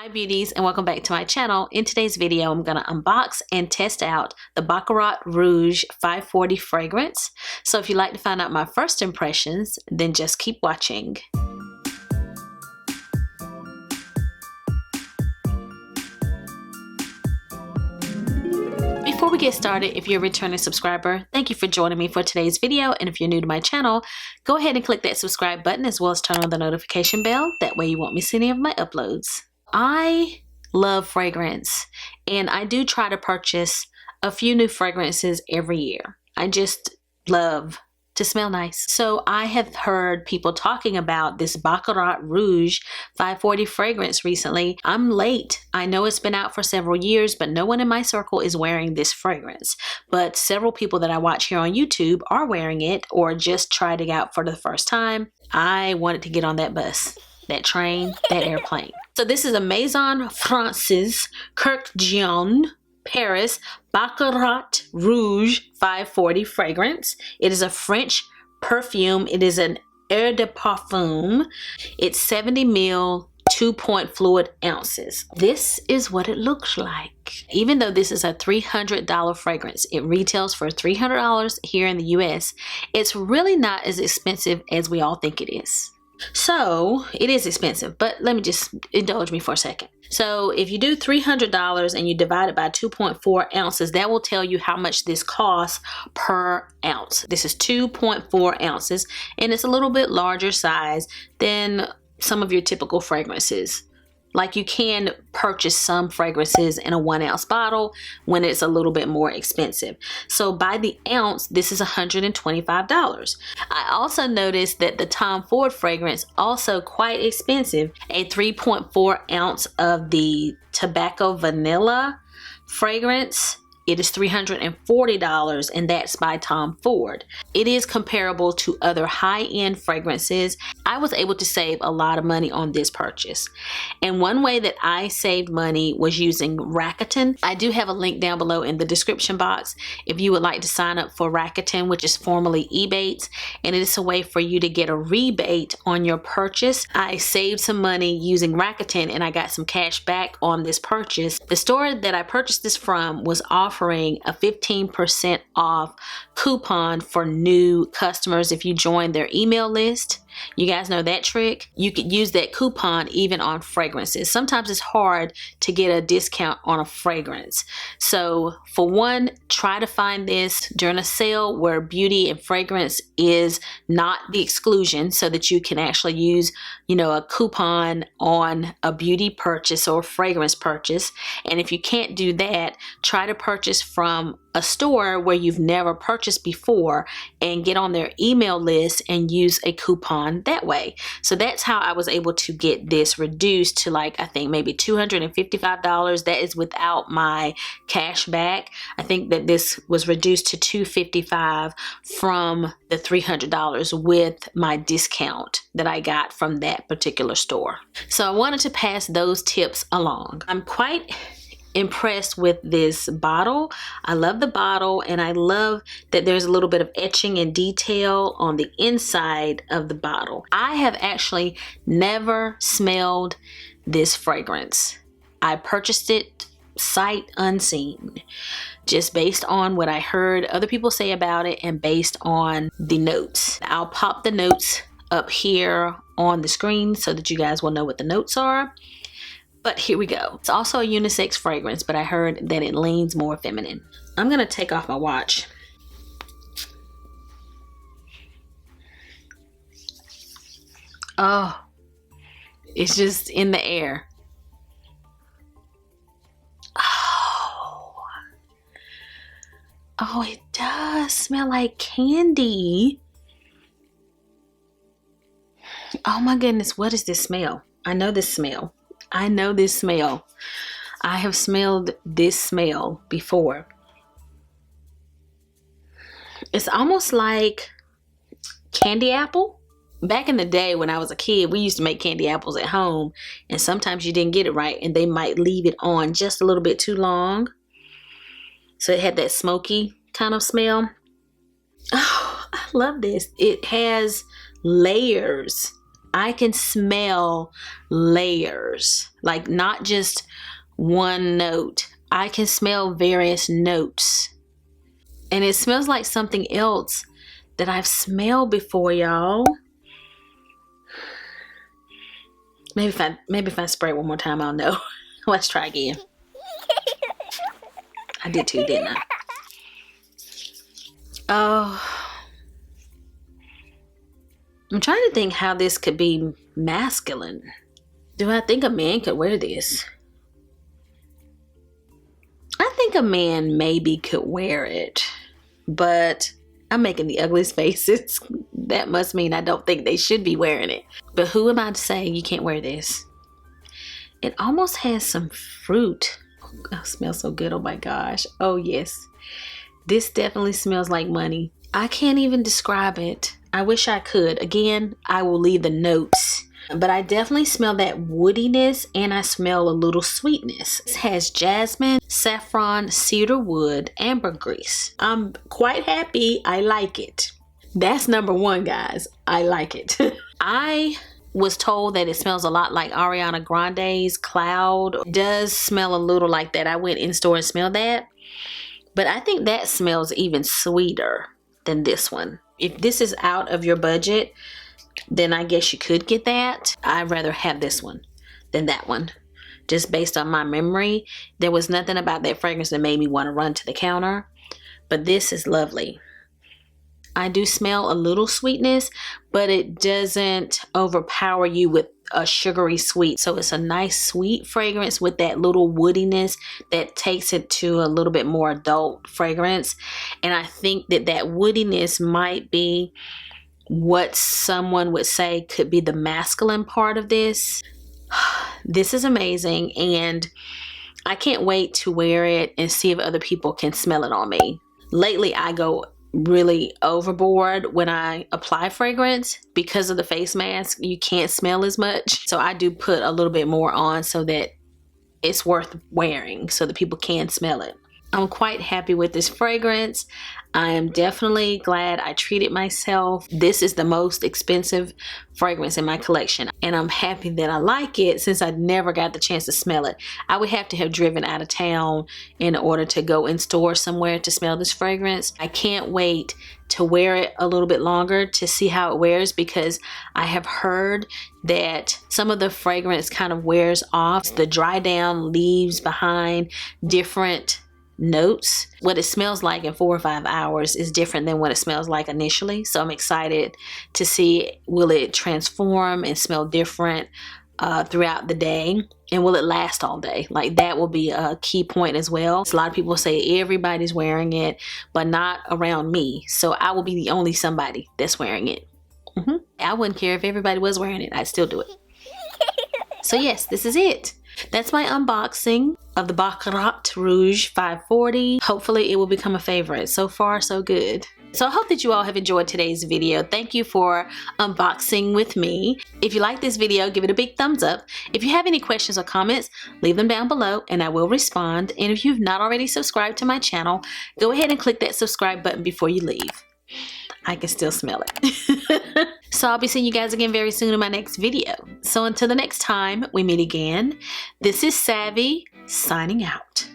Hi beauties, and welcome back to my channel. In today's video, I'm going to unbox and test out the Baccarat Rouge 540 fragrance. So if you'd like to find out my first impressions, then just keep watching. Before we get started, if you're a returning subscriber, thank you for joining me for today's video. And if you're new to my channel, go ahead and click that subscribe button as well as turn on the notification bell. That way you won't miss any of my uploads. I love fragrance, and I do try to purchase a few new fragrances every year. I just love to smell nice. So I have heard people talking about this Baccarat Rouge 540 fragrance recently. I'm late. I know it's been out for several years, but no one in my circle is wearing this fragrance. But several people that I watch here on YouTube are wearing it or just tried it out for the first time. I wanted to get on that bus, that train, that airplane. So this is a Maison Francis Kurkdjian Paris Baccarat Rouge 540 fragrance. It is a French perfume. It is an eau de parfum. It's 70 ml, 2-point fluid ounces. This is what it looks like. Even though this is a $300 fragrance, it retails for $300 here in the US. It's really not as expensive as we all think it is. So it is expensive, but let me just indulge me for a second. So if you do $300 and you divide it by 2.4 ounces, that will tell you how much this costs per ounce. This is 2.4 ounces, and it's a little bit larger size than some of your typical fragrances. Like, you can purchase some fragrances in a 1 ounce bottle when it's a little bit more expensive. So by the ounce, this is $125. I also noticed that the Tom Ford fragrance, also quite expensive, a 3.4 ounce of the Tobacco Vanilla fragrance. It is $340, and that's by Tom Ford. It is comparable to other high-end fragrances. I was able to save a lot of money on this purchase. And one way that I saved money was using Rakuten. I do have a link down below in the description box if you would like to sign up for Rakuten, which is formerly Ebates, and it is a way for you to get a rebate on your purchase. I saved some money using Rakuten, and I got some cash back on this purchase. The store that I purchased this from was offering a 15% off coupon for new customers if you join their email list. You guys know that trick? You could use that coupon even on fragrances. Sometimes it's hard to get a discount on a fragrance. So for one, try to find this during a sale where beauty and fragrance is not the exclusion, so that you can actually use, a coupon on a beauty purchase or fragrance purchase. And if you can't do that, try to purchase from a store where you've never purchased before and get on their email list and use a coupon that way. So that's how I was able to get this reduced to, like, I think maybe $255. That is without my cash back. I think that this was reduced to $255 from the $300 with my discount that I got from that particular store. So I wanted to pass those tips along. I'm quite impressed with this bottle. I love the bottle, and I love that there's a little bit of etching and detail on the inside of the bottle. I have actually never smelled this fragrance. I purchased it sight unseen, just based on what I heard other people say about it and based on the notes. I'll pop the notes up here on the screen so that you guys will know what the notes are. But here we go. It's also a unisex fragrance, but I heard that it leans more feminine. I'm gonna take off my watch. Oh, it's just in the air. Oh, it does smell like candy. Oh my goodness, what is this smell? I know this smell. I know this smell. I have smelled this smell before. It's almost like candy apple. Back in the day when I was a kid, we used to make candy apples at home, and sometimes you didn't get it right and they might leave it on just a little bit too long. So it had that smoky kind of smell. Oh, I love this. It has layers I can smell layers, like not just one note. I can smell various notes. And it smells like something else that I've smelled before, y'all. Maybe if I spray it one more time, I'll know. Let's try again. I did too, didn't I? Oh. I'm trying to think how this could be masculine. Do I think a man could wear this? I think a man maybe could wear it, but I'm making the ugliest faces. That must mean I don't think they should be wearing it. But who am I to say you can't wear this? It almost has some fruit. Oh, it smells so good. Oh my gosh. Oh yes. This definitely smells like money. I can't even describe it. I wish I could. Again, I will leave the notes. But I definitely smell that woodiness, and I smell a little sweetness. It has jasmine, saffron, cedar wood, ambergris. I'm quite happy. I like it. That's number one, guys. I like it. I was told that it smells a lot like Ariana Grande's Cloud. It does smell a little like that. I went in store and smelled that. But I think that smells even sweeter than this one. If this is out of your budget, then I guess you could get that. I'd rather have this one than that one. Just based on my memory, there was nothing about that fragrance that made me want to run to the counter. But this is lovely. I do smell a little sweetness, but it doesn't overpower you with a sugary sweet. So it's a nice sweet fragrance with that little woodiness that takes it to a little bit more adult fragrance. And I think that that woodiness might be what someone would say could be the masculine part of this. This is amazing, and I can't wait to wear it and see if other people can smell it on me. Lately, I go really overboard when I apply fragrance because of the face mask. You can't smell as much. So I do put a little bit more on so that it's worth wearing so that people can smell it. I'm quite happy with this fragrance. I am definitely glad I treated myself. This is the most expensive fragrance in my collection, and I'm happy that I like it since I never got the chance to smell it. I would have to have driven out of town in order to go in store somewhere to smell this fragrance. I can't wait to wear it a little bit longer to see how it wears, because I have heard that some of the fragrance kind of wears off. The dry down leaves behind different notes. What it smells like in 4 or 5 hours is different than what it smells like initially. So I'm excited to see, will it transform and smell different throughout the day, and will it last all day? Like, that will be a key point as well. So a lot of people say everybody's wearing it, but not around me. So I will be the only somebody that's wearing it. I wouldn't care if everybody was wearing it. I'd still do it. So yes, this is it. That's my unboxing of the Baccarat Rouge 540. Hopefully it will become a favorite. So far, so good. So I hope that you all have enjoyed today's video. Thank you for unboxing with me. If you like this video, give it a big thumbs up. If you have any questions or comments, leave them down below and I will respond. And if you've not already subscribed to my channel, go ahead and click that subscribe button before you leave. I can still smell it. So I'll be seeing you guys again very soon in my next video. So until the next time we meet again, this is Savvy signing out.